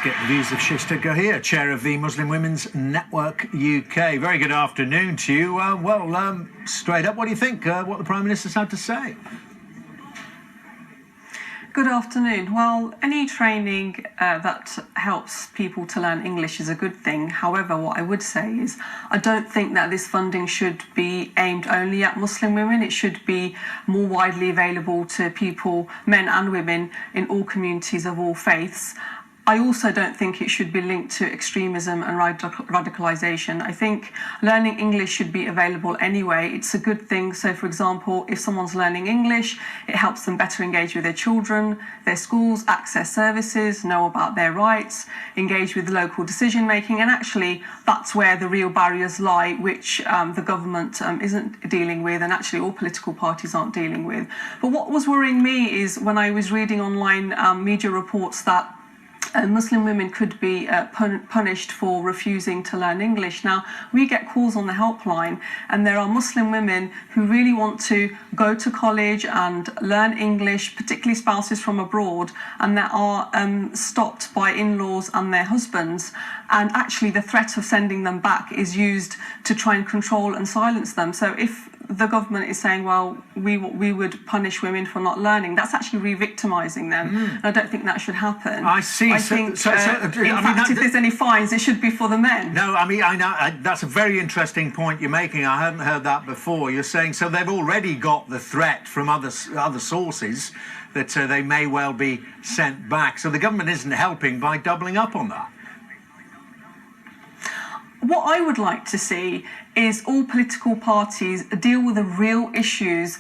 get the views of Shaista Gohir, chair of the Muslim Women's Network UK. Very good afternoon to you. Straight up, what do you think? What the Prime Minister's had to say? Good afternoon. Well, any training that helps people to learn English is a good thing. However, what I would say is I don't think that this funding should be aimed only at Muslim women. It should be more widely available to people, men and women, in all communities of all faiths. I also don't think it should be linked to extremism and radicalisation. I think learning English should be available anyway. It's a good thing. So, for example, if someone's learning English, it helps them better engage with their children, their schools, access services, know about their rights, engage with local decision making. And actually, that's where the real barriers lie, which the government isn't dealing with, and actually all political parties aren't dealing with. But what was worrying me is when I was reading online media reports that Muslim women could be punished for refusing to learn English. Now, we get calls on the helpline, and there are Muslim women who really want to go to college and learn English, particularly spouses from abroad, and that are stopped by in-laws and their husbands. And actually, the threat of sending them back is used to try and control and silence them. So if the government is saying, well, we would punish women for not learning, that's actually re-victimising them. And I don't think that should happen. I see. I think, in fact, if there's any fines, it should be for the men. No, I mean, I know that's a very interesting point you're making. I hadn't heard that before. You're saying, so they've already got the threat from other sources that they may well be sent back. So the government isn't helping by doubling up on that. What I would like to see is all political parties deal with the real issues,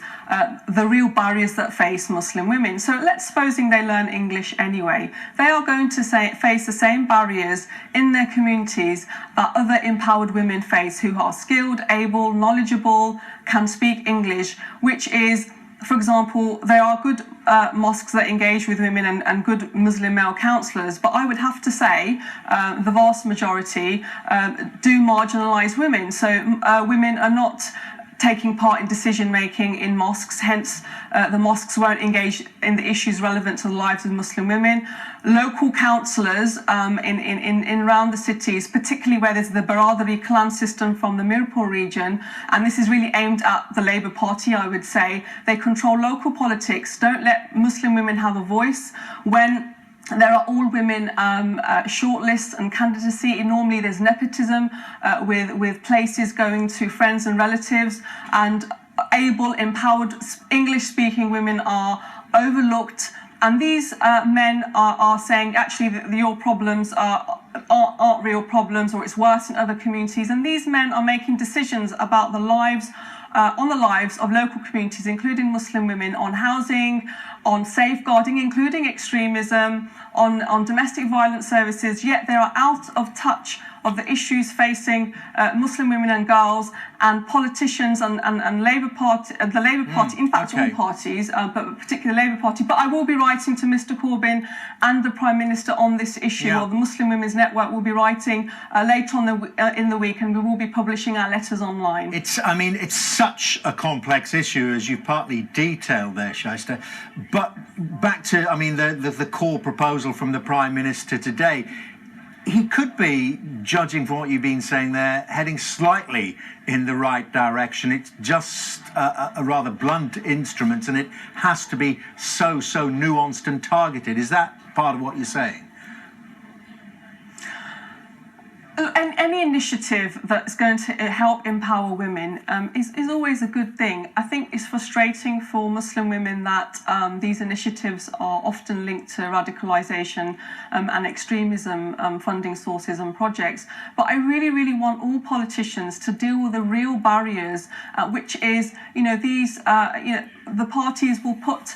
the real barriers that face Muslim women. So let's supposing they learn English anyway. They are going to face the same barriers in their communities that other empowered women face who are skilled, able, knowledgeable, can speak English, which is, for example, there are good mosques that engage with women and good Muslim male counsellors, but I would have to say the vast majority do marginalise women. So women are not taking part in decision making in mosques, hence the mosques won't engage in the issues relevant to the lives of Muslim women. Local councillors in around the cities, particularly where there's the Baradari clan system from the Mirpur region, and this is really aimed at the Labour Party, I would say. They control local politics, don't let Muslim women have a voice. When there are all women shortlists and candidacy, normally there's nepotism with places going to friends and relatives, and able, empowered, English-speaking women are overlooked. And these men are saying, actually, that your problems aren't real problems, or it's worse in other communities. And these men are making decisions about the lives of local communities, including Muslim women, on housing, on safeguarding, including extremism, on domestic violence services, yet they are out of touch of the issues facing Muslim women and girls, and politicians and Labour Party, the Labour Party, in fact, all parties, but particularly the Labour Party. But I will be writing to Mr. Corbyn and the Prime Minister on this issue, or the Muslim Women's Network will be writing later on in the week, and we will be publishing our letters online. It's such a complex issue, as you've partly detailed there, Shaista. But back to, the core proposal from the Prime Minister today. He could be, judging from what you've been saying there, heading slightly in the right direction. It's just a rather blunt instrument, and it has to be so nuanced and targeted. Is that part of what you're saying? Any initiative that's going to help empower women is always a good thing. I think it's frustrating for Muslim women that these initiatives are often linked to radicalisation and extremism funding sources and projects. But I really want all politicians to deal with the real barriers, which is, the parties will put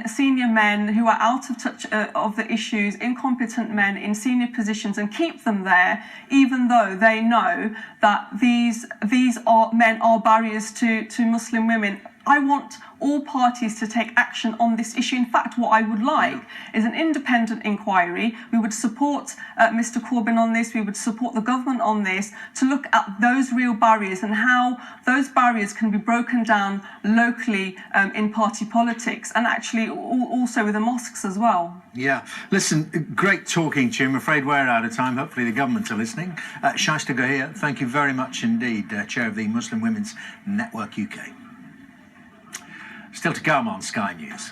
senior men who are out of touch of the issues, incompetent men in senior positions, and keep them there, even though they know that these men are barriers to Muslim women. I want all parties to take action on this issue. In fact, what I would like is an independent inquiry. We would support Mr. Corbyn on this. We would support the government on this to look at those real barriers and how those barriers can be broken down locally in party politics, and actually also with the mosques as well. Yeah. Listen, great talking to you. I'm afraid we're out of time. Hopefully the government are listening. Shaista Gohir, thank you very much indeed, Chair of the Muslim Women's Network UK. Still to come on Sky News.